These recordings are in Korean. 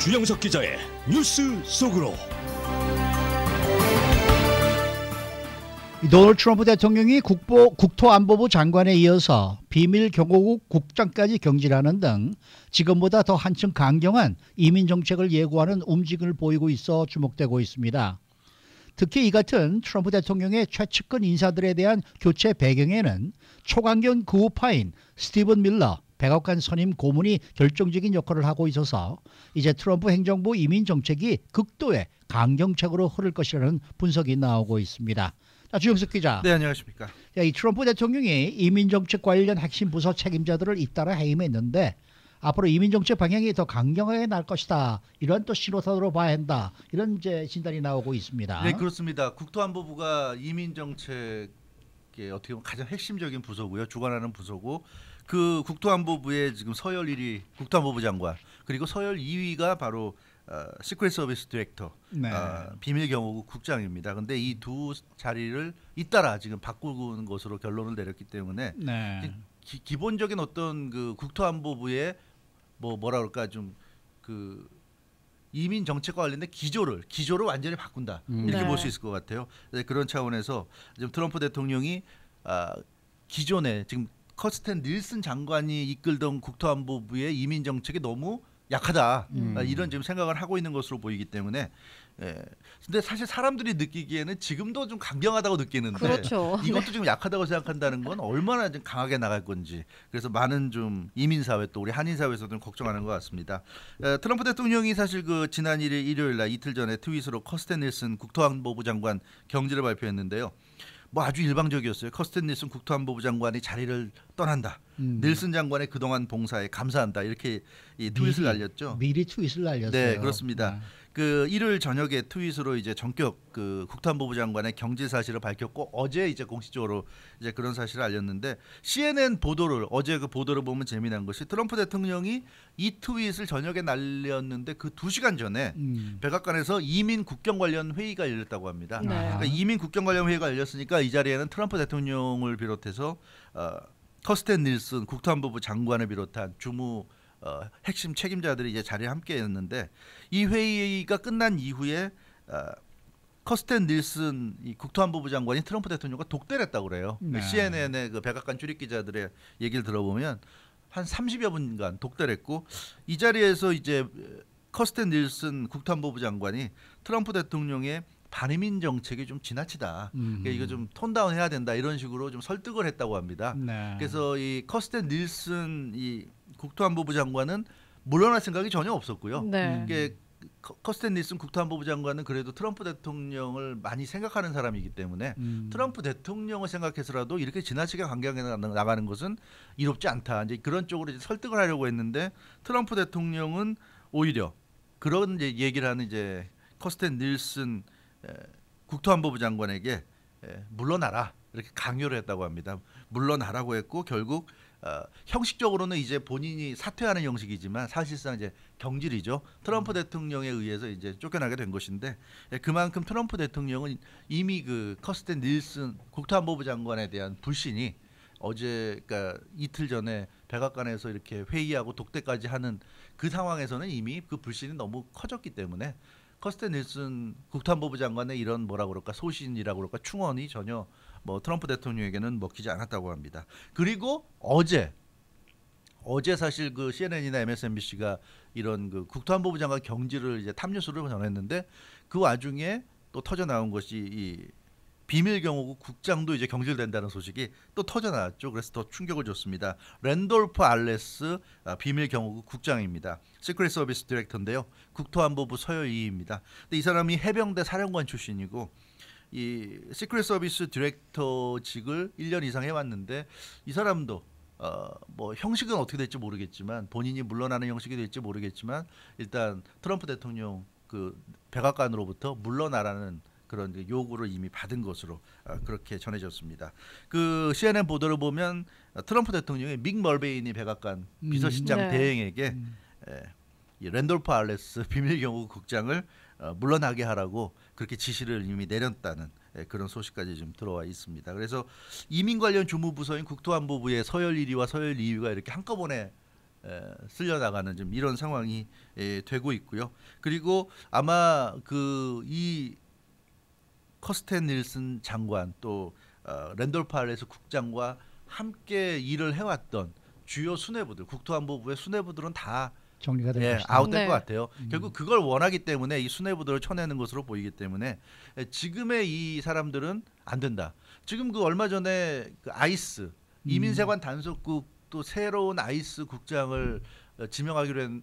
주영석 기자의 뉴스 속으로. 도널드 트럼프 대통령이 국토안보부 장관에 이어서 비밀경호국 국장까지 경질하는 등 지금보다 더 한층 강경한 이민정책을 예고하는 움직임을 보이고 있어 주목되고 있습니다. 특히 이 같은 트럼프 대통령의 최측근 인사들에 대한 교체 배경에는 초강경 구우파인 스티븐 밀러 백악관 선임 고문이 결정적인 역할을 하고 있어서 이제 트럼프 행정부 이민정책이 극도의 강경책으로 흐를 것이라는 분석이 나오고 있습니다. 자, 주영석 기자. 네, 안녕하십니까. 이 트럼프 대통령이 이민정책 관련 핵심 부서 책임자들을 잇따라 해임했는데 앞으로 이민정책 방향이 더 강경하게 날 것이다. 이런 또 신호탄으로 봐야 한다. 이런 이제 진단이 나오고 있습니다. 네, 그렇습니다. 국토안보부가 이민정책의 어떻게 보면 가장 핵심적인 부서고요. 주관하는 부서고 그 국토안보부의 지금 서열 1위 국토안보부 장관 그리고 서열 2위가 바로 시크릿 서비스 디렉터 네. 비밀경호국 국장입니다. 근데 이 두 자리를 잇따라 지금 바꾸는 것으로 결론을 내렸기 때문에 네. 기본적인 어떤 그 국토안보부의 뭐라 그럴까 좀 그 이민 정책과 관련된 기조를 완전히 바꾼다 이렇게 네. 볼 수 있을 것 같아요. 네, 그런 차원에서 지금 트럼프 대통령이 기존에 지금 커스텐 닐슨 장관이 이끌던 국토안보부의 이민 정책이 너무 약하다 이런 지금 생각을 하고 있는 것으로 보이기 때문에 근데 사실 사람들이 느끼기에는 지금도 좀 강경하다고 느끼는데 그렇죠. 이것도 좀 약하다고 생각한다는 건 얼마나 좀 강하게 나갈 건지 그래서 많은 좀 이민 사회 또 우리 한인 사회에서도 걱정하는 것 같습니다. 트럼프 대통령이 사실 그 지난 일요일 날 이틀 전에 트윗으로 커스텐 닐슨 국토안보부 장관 경질을 발표했는데요. 뭐 아주 일방적이었어요. 커스텐 닐슨 국토안보부 장관이 자리를 떠난다. 닐슨 장관의 그동안 봉사에 감사한다. 이렇게 이 트윗을 날렸죠. 미리 트윗을 날렸어요. 네, 그렇습니다. 네. 그 일요일 저녁에 트윗으로 이제 전격 그 국토안보부 장관의 경질 사실을 밝혔고 어제 이제 공식적으로 이제 그런 사실을 알렸는데 CNN 보도를 어제 그 보도를 보면 재미난 것이 트럼프 대통령이 이 트윗을 저녁에 날렸는데 그 2시간 전에 백악관에서 이민 국경 관련 회의가 열렸다고 합니다. 네. 그러니까 이민 국경 관련 회의가 열렸으니까 이 자리에는 트럼프 대통령을 비롯해서 커스텐 닐슨 국토안보부 장관을 비롯한 주무 핵심 책임자들이 이제 자리에 함께했는데 이 회의가 끝난 이후에 커스텐 닐슨 이 국토안보부 장관이 트럼프 대통령과 독대를 했다고 그래요. 네. CNN의 그 백악관 출입 기자들의 얘기를 들어보면 한 30여 분간 독대를 했고 이 자리에서 이제 커스텐 닐슨 국토안보부 장관이 트럼프 대통령의 반이민 정책이 좀 지나치다. 그러니까 이거 좀 톤다운 해야 된다 이런 식으로 좀 설득을 했다고 합니다. 네. 그래서 이 커스텐 닐슨 이 국토안보부 장관은 물러날 생각이 전혀 없었고요. 네. 이게 커스텐 닐슨 국토안보부 장관은 그래도 트럼프 대통령을 많이 생각하는 사람이기 때문에 트럼프 대통령을 생각해서라도 이렇게 지나치게 강경하게 나가는 것은 이롭지 않다. 이제 그런 쪽으로 이제 설득을 하려고 했는데 트럼프 대통령은 오히려 그런 이제 얘기를 하는 이제 커스텐 닐슨 국토안보부 장관에게 물러나라 이렇게 강요를 했다고 합니다. 물러나라고 했고 결국 형식적으로는 이제 본인이 사퇴하는 형식이지만 사실상 이제 경질이죠. 트럼프 대통령에 의해서 이제 쫓겨나게 된 것인데 그만큼 트럼프 대통령은 이미 그 커스텐 닐슨 국토안보부 장관에 대한 불신이 어제 그러니까 이틀 전에 백악관에서 이렇게 회의하고 독대까지 하는 그 상황에서는 이미 그 불신이 너무 커졌기 때문에 커스텐 닐슨 국토안보부 장관의 이런 뭐라 그럴까 소신이라고 그럴까 충언이 전혀 뭐 트럼프 대통령에게는 먹히지 않았다고 합니다. 그리고 어제 사실 그 CNN이나 MSNBC가 이런 그 국토안보부 장관 경질을 이제 탑뉴스로 전했는데 그 와중에 또 터져 나온 것이 이 비밀경호국 국장도 이제 경질된다는 소식이 또 터져 나왔죠. 그래서 더 충격을 줬습니다. 랜돌프 알레스 비밀경호국 국장입니다. 시크릿 서비스 디렉터인데요. 국토안보부 서열 2위입니다. 근데 이 사람이 해병대 사령관 출신이고 이 시크릿 서비스 디렉터직을 1년 이상 해왔는데 이 사람도 뭐 형식은 어떻게 될지 모르겠지만 본인이 물러나는 형식이 될지 모르겠지만 일단 트럼프 대통령 그 백악관으로부터 물러나라는 그런 요구를 이미 받은 것으로 그렇게 전해졌습니다. 그 CNN 보도를 보면 트럼프 대통령이 믹 멀베인이 백악관 비서실장 네. 대행에게 이 랜돌프 알레스 비밀경호국 국장을 물러나게 하라고 그렇게 지시를 이미 내렸다는 그런 소식까지 좀 들어와 있습니다. 그래서 이민 관련 주무부서인 국토안보부의 서열 1위와 서열 2위가 이렇게 한꺼번에 쓸려 나가는 좀 이런 상황이 되고 있고요. 그리고 아마 그 이 커스텐 닐슨 장관 또 랜돌프 팔레스 국장과 함께 일을 해왔던 주요 수뇌부들, 국토안보부의 수뇌부들은 다 정리가 될 것이다. 아웃될 네. 것 같아요. 결국 그걸 원하기 때문에 이 수뇌부들을 쳐내는 것으로 보이기 때문에 지금의 이 사람들은 안 된다. 지금 그 얼마 전에 그 아이스 이민세관 단속국 또 새로운 아이스 국장을 지명하기로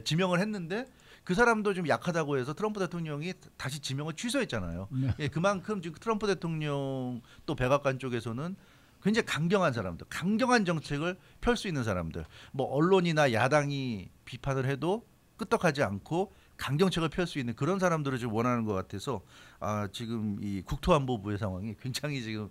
지명을 했는데 그 사람도 좀 약하다고 해서 트럼프 대통령이 다시 지명을 취소했잖아요. 네. 예, 그만큼 지금 트럼프 대통령 또 백악관 쪽에서는 굉장히 강경한 사람들, 강경한 정책을 펼 수 있는 사람들, 뭐 언론이나 야당이 비판을 해도 끄떡하지 않고 강경책을 펼 수 있는 그런 사람들을 좀 원하는 것 같아서 지금 이 국토안보부의 상황이 굉장히 지금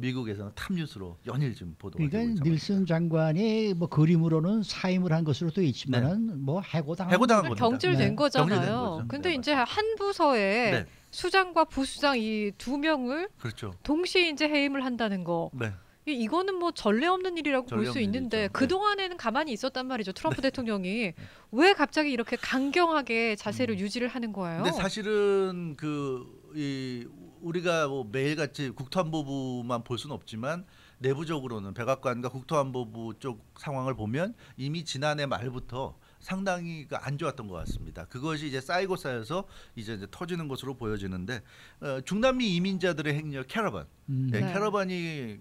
미국에서는 탑 뉴스로 연일 좀 보도가 되고 그러니까 있습니다. 닐슨 장관이 뭐 그림으로는 사임을 한 것으로 돼 있지만은 뭐 해고당한 해고당한 겁니다. 경질된 네. 거잖아요. 경질된 거죠. 근데 네, 이제 한 부서에 네, 수장과 부수장 이 두 명을 그렇죠. 동시에 이제 해임을 한다는 거. 네, 이거는 뭐 전례 없는 일이라고 볼 전례 수 없는 있는데 일이죠. 그 동안에는 가만히 있었단 말이죠. 트럼프 대통령이 왜 갑자기 이렇게 강경하게 자세를 유지를 하는 거예요? 근데 사실은 우리가 뭐 매일같이 국토안보부만 볼 수는 없지만 내부적으로는 백악관과 국토안보부 쪽 상황을 보면 이미 지난해 말부터 상당히 안 좋았던 것 같습니다. 그것이 이제 쌓이고 쌓여서 이제 터지는 것으로 보여지는데 중남미 이민자들의 행렬 캐러반, 네. 캐러반이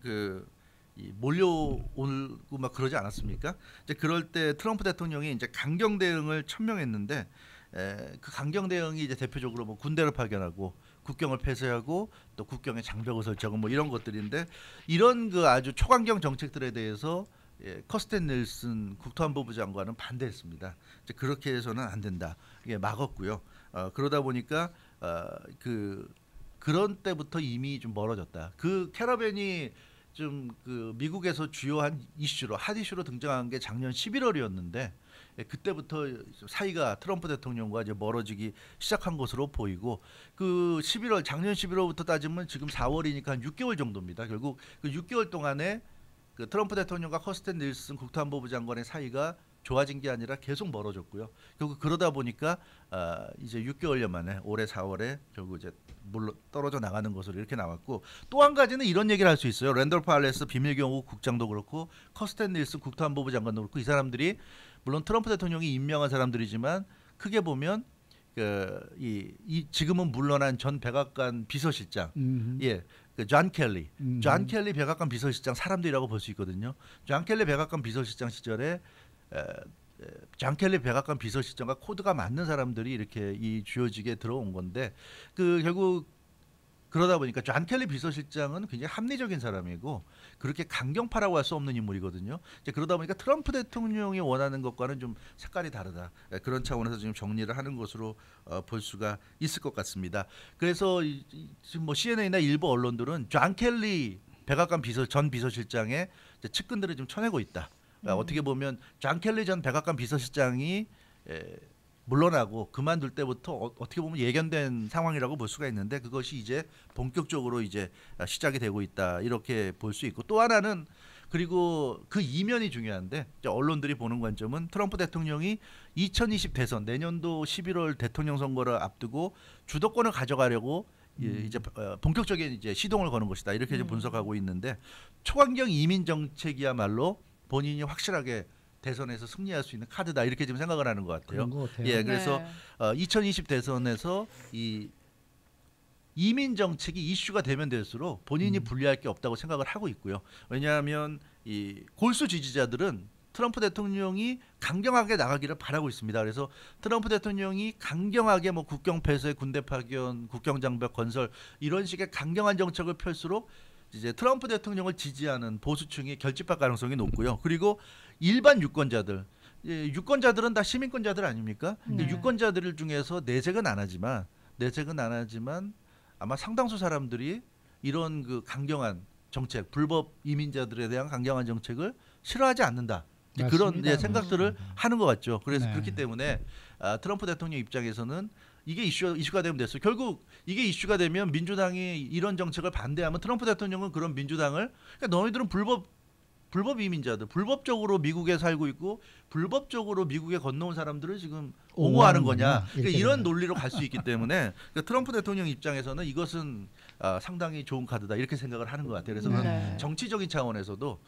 몰려오고 막 그러지 않았습니까? 이제 그럴 때 트럼프 대통령이 이제 강경 대응을 천명했는데 그 강경 대응이 이제 대표적으로 뭐 군대를 파견하고 국경을 폐쇄하고 또 국경에 장벽을 설치하고 뭐 이런 것들인데 이런 그 아주 초강경 정책들에 대해서 커스텐 닐슨 국토안보부 장관은 반대했습니다. 이제 그렇게 해서는 안 된다. 이게 막았고요. 그러다 보니까 그런 때부터 이미 좀 멀어졌다. 그 캐러밴이 좀 그 미국에서 주요한 이슈로 핫 이슈로 등장한 게 작년 11월이었는데 그때부터 사이가 트럼프 대통령과 이제 멀어지기 시작한 것으로 보이고 그 작년 11월부터 따지면 지금 4월이니까 한 6개월 정도입니다. 결국 그 6개월 동안에 그 트럼프 대통령과 커스텐 닐슨 국토안보부 장관의 사이가 좋아진 게 아니라 계속 멀어졌고요. 결국 그러다 보니까 이제 6개월여 만에 올해 4월에 결국 이제 물로 떨어져 나가는 것으로 이렇게 나왔고 또 한 가지는 이런 얘기를 할 수 있어요. 랜돌프 팔레스 비밀경호국 국장도 그렇고 커스텐 닐슨 국토안보부 장관도 그렇고 이 사람들이 물론 트럼프 대통령이 임명한 사람들이지만 크게 보면 지금은 물러난 전 백악관 비서실장 존 켈리 백악관 비서실장 사람들이라고 볼 수 있거든요. 존 켈리 백악관 비서실장 시절에 존 켈리 백악관 비서실장과 코드가 맞는 사람들이 이렇게 이 주요직에 들어온 건데 결국 그러다 보니까 존 켈리 비서실장은 굉장히 합리적인 사람이고 그렇게 강경파라고 할 수 없는 인물이거든요. 이제 그러다 보니까 트럼프 대통령이 원하는 것과는 좀 색깔이 다르다. 그런 차원에서 지금 정리를 하는 것으로 볼 수가 있을 것 같습니다. 그래서 지금 뭐 CNN이나 일부 언론들은 존 켈리 백악관 전 비서실장의 측근들을 좀 쳐내고 있다. 어떻게 보면 존 켈리 전 백악관 비서실장이 물러나고 그만둘 때부터 어떻게 보면 예견된 상황이라고 볼 수가 있는데 그것이 이제 본격적으로 이제 시작이 되고 있다 이렇게 볼 수 있고 또 하나는 그리고 그 이면이 중요한데 언론들이 보는 관점은 트럼프 대통령이 2020 대선 내년도 11월 대통령 선거를 앞두고 주도권을 가져가려고 이제 본격적인 이제 시동을 거는 것이다 이렇게 이제 분석하고 있는데 초강경 이민 정책이야말로 본인이 확실하게 대선에서 승리할 수 있는 카드다 이렇게 지금 생각을 하는 것 같아요. 그런 것 같아요. 예, 그래서 2020 대선에서 이 이민 정책이 이슈가 되면 될수록 본인이 불리할 게 없다고 생각을 하고 있고요. 왜냐하면 이 골수 지지자들은 트럼프 대통령이 강경하게 나가기를 바라고 있습니다. 그래서 트럼프 대통령이 강경하게 뭐 국경 폐쇄, 군대 파견, 국경 장벽 건설 이런 식의 강경한 정책을 펼수록 이제 트럼프 대통령을 지지하는 보수층이 결집할 가능성이 높고요. 그리고 일반 유권자들, 유권자들은 다 시민권자들 아닙니까? 유권자들 중에서 내색은 안 하지만 아마 상당수 사람들이 이런 그 강경한 정책, 불법 이민자들에 대한 강경한 정책을 싫어하지 않는다. 그런 생각들을 하는 것 같죠. 그래서 그렇기 때문에 트럼프 대통령 입장에서는 이게 이슈가 되면 됐어. 결국 이게 이슈가 되면 민주당이 이런 정책을 반대하면 트럼프 대통령은 그런 민주당을 그러니까 너희들은 불법 불법 이민자들, 불법적으로 미국에 살고 있고 불법적으로 미국에 건너온 사람들을 지금 옹호하는 거냐. 그러니까 이런 논리로 갈 수 있기 때문에 그러니까 트럼프 대통령 입장에서는 이것은 상당히 좋은 카드다 이렇게 생각을 하는 것 같아요. 그래서 네. 정치적인 차원에서도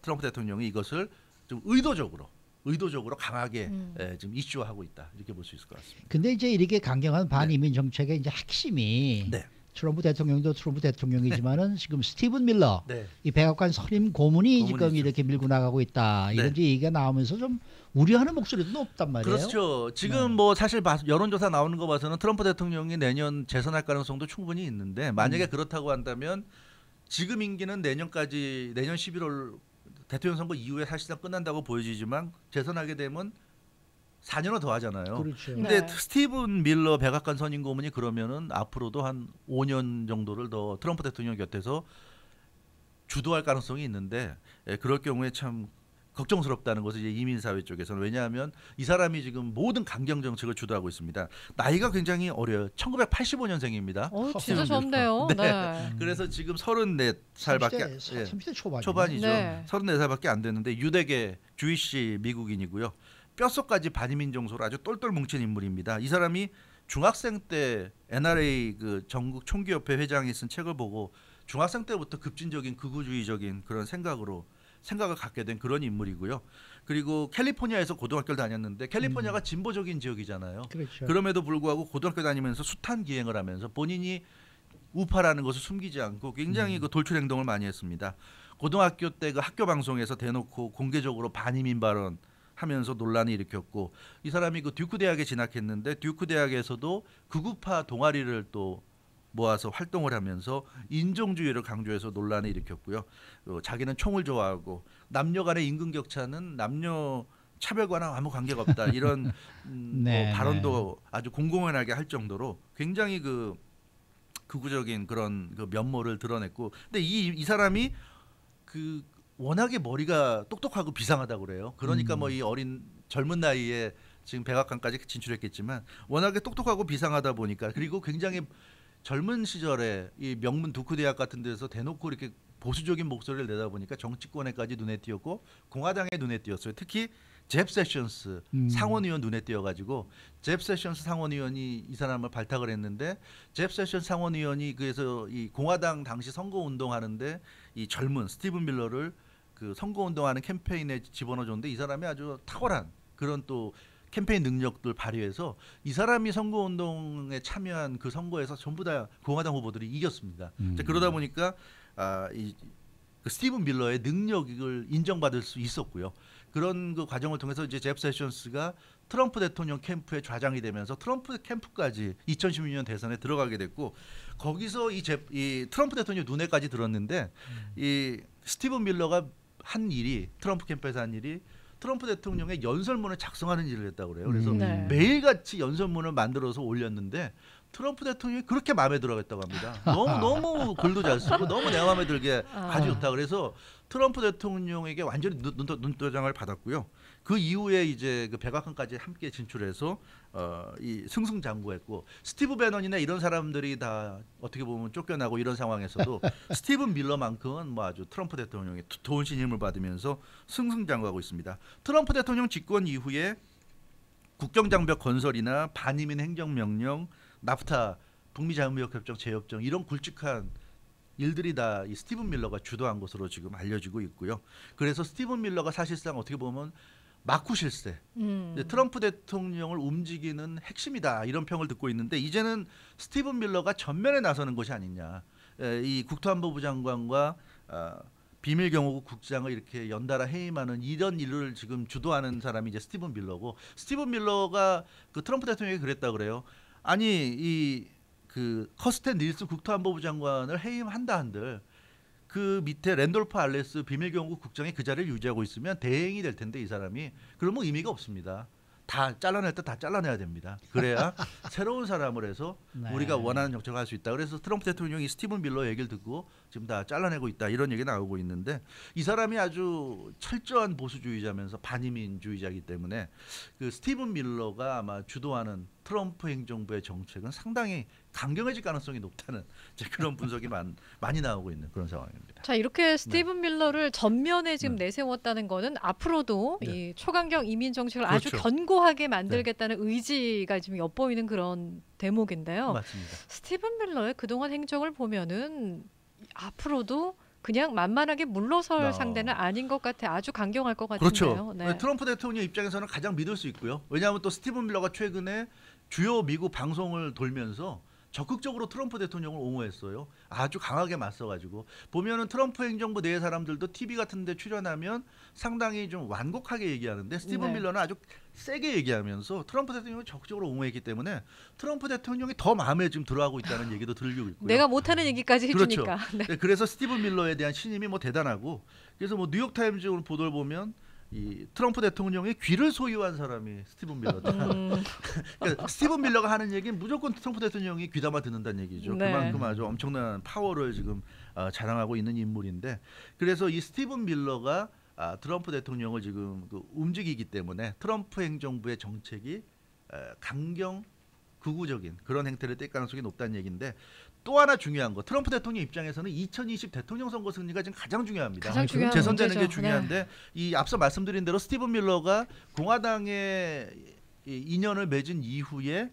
트럼프 대통령이 이것을 좀 의도적으로 강하게 지금 이슈화하고 있다 이렇게 볼 수 있을 것 같습니다. 근데 이제 이렇게 강경한 반이민 정책의 이제 핵심이 네. 트럼프 대통령도 트럼프 대통령이지만은 지금 스티븐 밀러 네. 이 백악관 선임 고문이 지금 고문이죠. 이렇게 밀고 나가고 있다 이런 네. 얘기가 나오면서 좀 우려하는 목소리도 높단 말이에요. 그렇죠. 지금 뭐 사실 여론조사 나오는 거 봐서는 트럼프 대통령이 내년 재선할 가능성도 충분히 있는데 만약에 그렇다고 한다면 지금 임기는 내년 11월 대통령 선거 이후에 사실상 끝난다고 보여지지만 재선하게 되면 4년을 더 하잖아요. 그렇죠. 근데 네. 스티븐 밀러 백악관 선임 고문이 그러면은 앞으로도 한 5년 정도를 더 트럼프 대통령 곁에서 주도할 가능성이 있는데 그럴 경우에 참 걱정스럽다는 것을 이제 이민 사회 쪽에서는 왜냐하면 이 사람이 지금 모든 강경 정책을 주도하고 있습니다. 나이가 굉장히 어려요. 1985년생입니다. 진짜 젊네요. 네. 네. 그래서 지금 34살밖에 30대 초반이죠. 초반이죠. 네. 34살밖에 안 됐는데 유대계 주이시 미국인이고요. 뼛속까지 반이민 정서로 아주 똘똘 뭉친 인물입니다. 이 사람이 중학생 때 NRA 그 전국 총기협회 회장이 쓴 책을 보고 중학생 때부터 급진적인 극우주의적인 그런 생각을 갖게 된 그런 인물이고요. 그리고 캘리포니아에서 고등학교를 다녔는데 캘리포니아가 진보적인 지역이잖아요. 그렇죠. 그럼에도 불구하고 고등학교 다니면서 숱한 기행을 하면서 본인이 우파라는 것을 숨기지 않고 굉장히 그 돌출 행동을 많이 했습니다. 고등학교 때 그 학교 방송에서 대놓고 공개적으로 반이민 발언 하면서 논란을 일으켰고 이 사람이 그 듀크 대학에 진학했는데 듀크 대학에서도 극우파 동아리를 또 모아서 활동을 하면서 인종주의를 강조해서 논란을 일으켰고요. 자기는 총을 좋아하고 남녀 간의 임금 격차는 남녀 차별과는 아무 관계가 없다 이런 네, 뭐 발언도 아주 공공연하게 할 정도로 굉장히 그 극우적인 그런 그 면모를 드러냈고 근데 이 사람이 그 워낙에 머리가 똑똑하고 비상하다고 그래요. 그러니까 뭐 이 젊은 나이에 지금 백악관까지 진출했겠지만 워낙에 똑똑하고 비상하다 보니까 그리고 굉장히 젊은 시절에 이 명문 두크 대학 같은 데서 대놓고 이렇게 보수적인 목소리를 내다 보니까 정치권에까지 눈에 띄었고 공화당에 눈에 띄었어요. 특히 잽 세션스 상원의원 눈에 띄어가지고 잽 세션스 상원의원이 이 사람을 발탁을 했는데 잽 세션스 상원의원이 그래서 이 공화당 당시 선거운동하는데 이 젊은 스티븐 밀러를 그 선거운동하는 캠페인에 집어넣어줬는데 이 사람이 아주 탁월한 그런 또 캠페인 능력들 발휘해서 이 사람이 선거운동에 참여한 그 선거에서 전부 다 공화당 후보들이 이겼습니다. 자, 그러다 보니까 그 스티븐 밀러의 능력을 인정받을 수 있었고요. 그런 그 과정을 통해서 이제 잽 세션스가 트럼프 대통령 캠프의 좌장이 되면서 트럼프 캠프까지 2016년 대선에 들어가게 됐고 거기서 이 트럼프 대통령 눈에까지 들었는데 이 스티븐 밀러가 한 일이 트럼프 캠프에서 한 일이 트럼프 대통령의 연설문을 작성하는 일을 했다고 그래요. 그래서 네. 매일같이 연설문을 만들어서 올렸는데 트럼프 대통령이 그렇게 마음에 들어했다고 합니다. 너무 글도 잘 쓰고 너무 내 마음에 들게 아주 좋다. 그래서 트럼프 대통령에게 완전히 눈도장을 받았고요. 그 이후에 이제 그 백악관까지 함께 진출해서 이 승승장구했고 스티브 배넌이나 이런 사람들이 다 어떻게 보면 쫓겨나고 이런 상황에서도 스티븐 밀러만큼은 뭐 아주 트럼프 대통령의 두터운 신임을 받으면서 승승장구하고 있습니다. 트럼프 대통령 집권 이후에 국경장벽 건설이나 반이민 행정명령, 나프타, 북미자유무역협정 재협정 이런 굵직한 일들이 다 이 스티븐 밀러가 주도한 것으로 지금 알려지고 있고요. 그래서 스티븐 밀러가 사실상 어떻게 보면 마쿠 실세, 트럼프 대통령을 움직이는 핵심이다 이런 평을 듣고 있는데 이제는 스티븐 밀러가 전면에 나서는 것이 아니냐. 이 국토안보부 장관과 비밀경호국 국장을 이렇게 연달아 해임하는 이런 일을 지금 주도하는 사람이 이제 스티븐 밀러고 스티븐 밀러가 그 트럼프 대통령이 그랬다 그래요. 아니 그 커스텐 닐슨 국토안보부 장관을 해임한다 한들 그 밑에 랜돌프 알레스 비밀경호국 국장이 그 자리를 유지하고 있으면 대행이 될 텐데 이 사람이 그러면 의미가 없습니다. 다 잘라낼 때 다 잘라내야 됩니다. 그래야 새로운 사람을 해서 네. 우리가 원하는 정책을 할 수 있다. 그래서 트럼프 대통령이 스티븐 밀러 얘기를 듣고 지금 다 잘라내고 있다. 이런 얘기 나오고 있는데 이 사람이 아주 철저한 보수주의자면서 반이민주의자이기 때문에 그 스티븐 밀러가 아마 주도하는 트럼프 행정부의 정책은 상당히 강경해질 가능성이 높다는 이제 그런 분석이 많이 나오고 있는 그런 상황입니다. 자, 이렇게 스티븐 밀러를 전면에 지금 내세웠다는 거는 앞으로도 이 초강경 이민 정책을 아주 그렇죠. 견고하게 만들겠다는 의지가 지금 엿보이는 그런 대목인데요. 맞습니다. 스티븐 밀러의 그동안 행적을 보면은 앞으로도 그냥 만만하게 물러설 상대는 아닌 것 같아. 아주 강경할 것 같은데요. 그렇죠. 네. 트럼프 대통령 입장에서는 가장 믿을 수 있고요. 왜냐하면 또 스티븐 밀러가 최근에 주요 미국 방송을 돌면서 적극적으로 트럼프 대통령을 옹호했어요. 아주 강하게 맞서가지고 보면은 트럼프 행정부 내 사람들도 TV 같은데 출연하면 상당히 좀 완곡하게 얘기하는데 스티븐 밀러는 아주 세게 얘기하면서 트럼프 대통령을 적극적으로 옹호했기 때문에 트럼프 대통령이 더 마음에 지금 들어하고 있다는 얘기도 들리고 있고요. 내가 못하는 얘기까지 해주니까. 그렇죠. 네. 네, 그래서 스티븐 밀러에 대한 신임이 뭐 대단하고 그래서 뭐 뉴욕 타임즈 오늘 보도를 보면 이 트럼프 대통령의 귀를 소유한 사람이 스티븐 밀러다. 그러니까 스티븐 밀러가 하는 얘기는 무조건 트럼프 대통령이 귀담아 듣는다는 얘기죠. 네. 그만큼 아주 엄청난 파워를 지금 자랑하고 있는 인물인데 그래서 이 스티븐 밀러가 트럼프 대통령을 지금 움직이기 때문에 트럼프 행정부의 정책이 강경 극우적인 그런 행태를 뗄 가능성이 높다는 얘기인데 또 하나 중요한 거 트럼프 대통령 입장에서는 2020 대통령 선거 승리가 지금 가장 중요합니다. 가장 중요한 재선되는 문제죠. 게 중요한데 이 앞서 말씀드린 대로 스티븐 밀러가 공화당에 인연을 맺은 이후에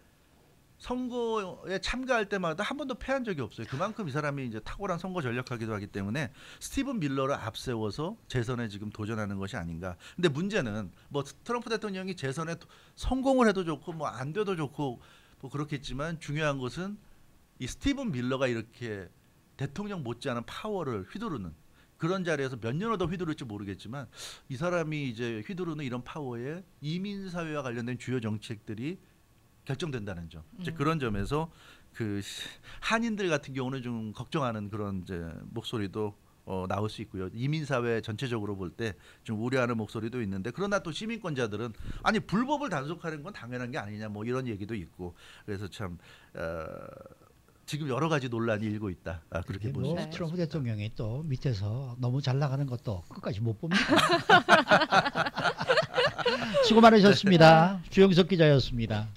선거에 참가할 때마다 한 번도 패한 적이 없어요. 그만큼 이 사람이 이제 탁월한 선거 전략하기도 하기 때문에 스티븐 밀러를 앞세워서 재선에 지금 도전하는 것이 아닌가. 근데 문제는 뭐 트럼프 대통령이 재선에 성공을 해도 좋고 뭐 안 돼도 좋고 뭐 그렇겠지만 중요한 것은 이 스티븐 밀러가 이렇게 대통령 못지않은 파워를 휘두르는 그런 자리에서 몇 년을 더 휘두를지 모르겠지만 이 사람이 이제 휘두르는 이런 파워에 이민 사회와 관련된 주요 정책들이 결정된다는 점. 이제 그런 점에서 그 한인들 같은 경우는 좀 걱정하는 그런 이제 목소리도 나올 수 있고요. 이민 사회 전체적으로 볼 때 좀 우려하는 목소리도 있는데 그러나 또 시민권자들은 아니 불법을 단속하는 건 당연한 게 아니냐 뭐 이런 얘기도 있고 그래서 참 지금 여러 가지 논란이 일고 있다. 그렇게 볼 수 뭐 있습니다. 트럼프 대통령이 또 밑에서 너무 잘 나가는 것도 끝까지 못 봅니다. 수고 많으셨습니다. 주영석 기자였습니다.